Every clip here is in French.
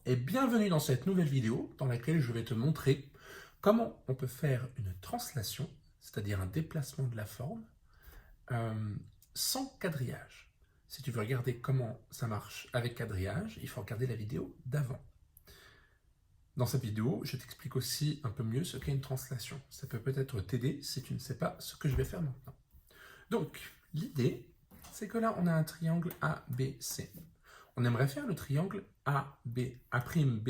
et bienvenue dans cette nouvelle vidéo dans laquelle je vais te montrer comment on peut faire une translation, c'est-à-dire un déplacement de la forme, sans quadrillage. Si tu veux regarder comment ça marche avec quadrillage, il faut regarder la vidéo d'avant. Dans cette vidéo, je t'explique aussi un peu mieux ce qu'est une translation. Ça peut peut-être t'aider si tu ne sais pas ce que je vais faire maintenant. Donc, l'idée, c'est que là, on a un triangle ABC. On aimerait faire le triangle AB, A'B',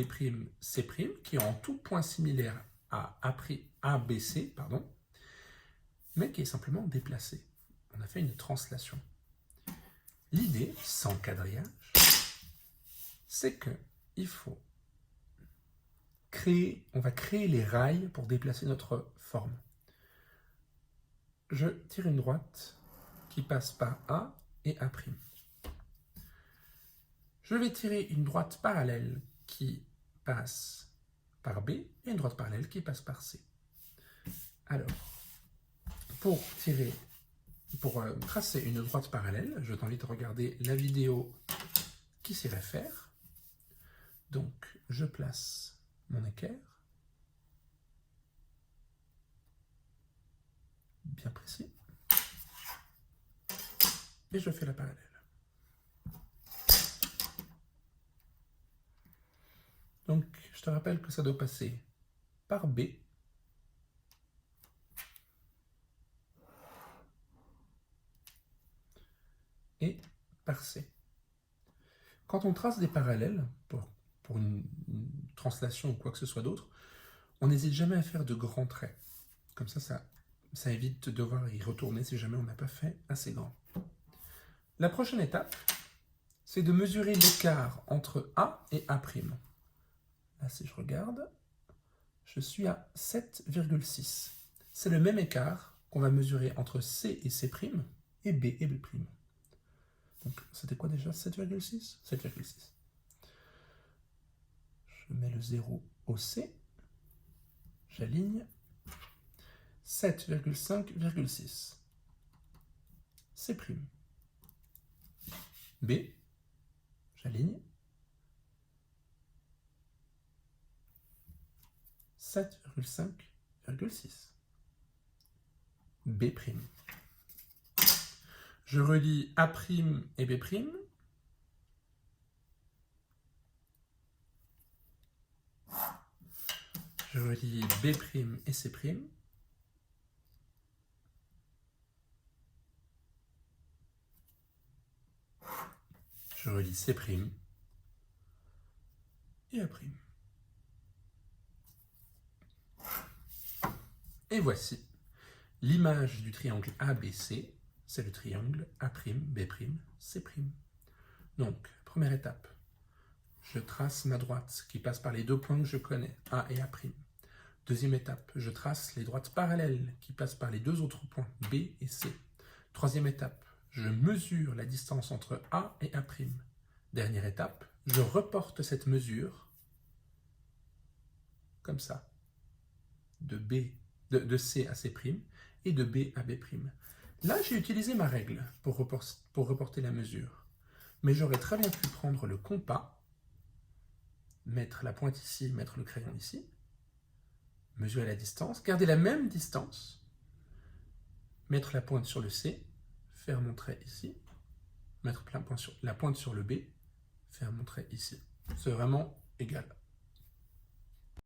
C', qui est en tout point similaire à ABC, mais qui est simplement déplacé. On a fait une translation. L'idée, sans quadrillage, c'est qu'il faut on va créer les rails pour déplacer notre forme. Je tire une droite qui passe par A et A'. Je vais tirer une droite parallèle qui passe par B et une droite parallèle qui passe par C. Alors, pour tracer une droite parallèle, je t'invite à regarder la vidéo qui s'y réfère. Donc, je place mon équerre, bien précis, et je fais la parallèle. Donc, je te rappelle que ça doit passer par B, et par C. Quand on trace des parallèles, pour une translation ou quoi que ce soit d'autre, on n'hésite jamais à faire de grands traits. Comme ça évite de devoir y retourner si jamais on n'a pas fait assez grand. La prochaine étape, c'est de mesurer l'écart entre A et A'. Là, si je regarde, je suis à 7,6. C'est le même écart qu'on va mesurer entre C et C', et B et B'. Donc, c'était quoi déjà 7,6 ? 7,6. Je mets le 0 au C. J'aligne. 7,5,6. C'. B. J'aligne. 7,5,6. B'. Je relie A' et B'. Je relie B' et C'. Je relie C' et A'. Et voici l'image du triangle ABC, c'est le triangle A', B', C'. Donc, première étape, je trace ma droite qui passe par les deux points que je connais, A et A'. Deuxième étape, je trace les droites parallèles qui passent par les deux autres points, B et C. Troisième étape, je mesure la distance entre A et A'. Dernière étape, je reporte cette mesure, comme ça, de C à C' et de B à B'. Là, j'ai utilisé ma règle pour reporter la mesure. Mais j'aurais très bien pu prendre le compas, mettre la pointe ici, mettre le crayon ici, mesurer la distance, garder la même distance, mettre la pointe sur le C, faire mon trait ici, mettre la pointe sur le B, faire mon trait ici. C'est vraiment égal.